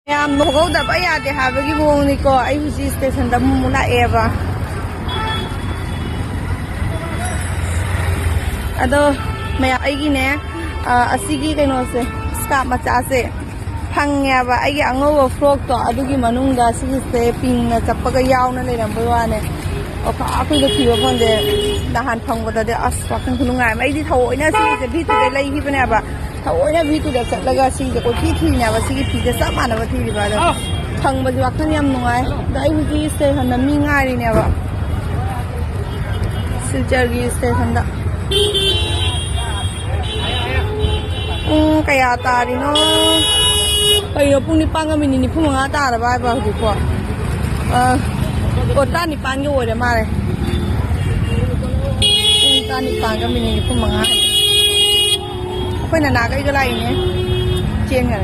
ꯌꯥꯝ ꯅꯣꯛꯍꯧꯗꯕ ꯌꯥꯗꯦ ꯍꯥꯏꯕꯒꯤ ꯃꯑꯣꯡꯅꯤꯀꯣ ꯑꯩ ꯍꯧꯖꯤꯛ ꯁ꯭ꯇꯦꯁꯟꯗ ꯑꯃꯨꯛ ꯂꯥꯛꯑꯦꯕ ꯑꯗꯣ ꯑꯩꯒꯤꯅꯦ ꯑꯁꯤꯒꯤ ꯀꯩꯅꯣꯁꯦ ꯁ꯭ꯀꯥꯔꯞ ꯃꯆꯥꯁꯦ ꯐꯪꯉꯦꯕ ꯑꯩꯒꯤ ꯑꯉꯧꯕ ꯐ꯭ꯔꯣꯛꯇꯣ ꯑꯗꯨꯒꯤ ꯃꯅꯨꯡꯗ ꯁꯤꯒꯤꯁꯦ ꯄꯤꯡꯅ ꯆꯞꯄꯒ ꯌꯥꯎꯅ ꯂꯩꯔꯝꯕꯩ ꯋꯥꯅꯦ ꯑꯩꯈꯣꯏꯗ ꯊꯤꯕ ꯐꯪꯗꯦ ꯅꯍꯥꯟ ꯐꯪꯕꯗꯗꯤ ꯑꯁ ꯋꯥꯈꯜ ꯈꯨꯅꯨꯡꯉꯥꯏ ꯑꯃ ꯑꯩꯗꯤ ꯊꯑꯣꯏꯅ ꯁꯤꯒꯤꯁꯦ ꯚꯤꯇꯨꯗꯩ ꯂꯩꯈꯤꯕꯅꯦꯕ ꯊꯑꯣꯏꯅ ꯚꯤꯇꯨꯗ ꯆꯠꯂꯒ ꯁꯤꯒꯤꯁꯦ ꯀꯣꯏꯊꯤ ꯊꯤꯔꯤꯅꯦꯕ ꯁꯤꯒꯤ ꯐꯤꯁꯦ ꯆꯞ ꯃꯥꯟꯅꯕ ꯊꯤꯔꯤꯕ ꯑꯗꯣ ꯐꯪꯕꯁꯦ ꯋꯥꯈꯜ ꯌꯥꯝ ꯅꯨꯡꯉꯥꯏ ꯑꯗꯣ ꯑꯩ ꯍꯧꯖꯤꯛ ꯁ꯭ꯇꯦꯁꯟꯗ ꯃꯤ ꯉꯥꯏꯔꯤꯅꯦꯕ ꯁꯤꯜꯆꯔꯒꯤ ꯁ꯭ꯇꯦꯁꯟꯗ kaya tari no kayo pung nipan kami ni pung mga tara ba ba di po kota nipan yo ore mare kota nipan kami ni pung mga ako'y nanagay galay niya chen nga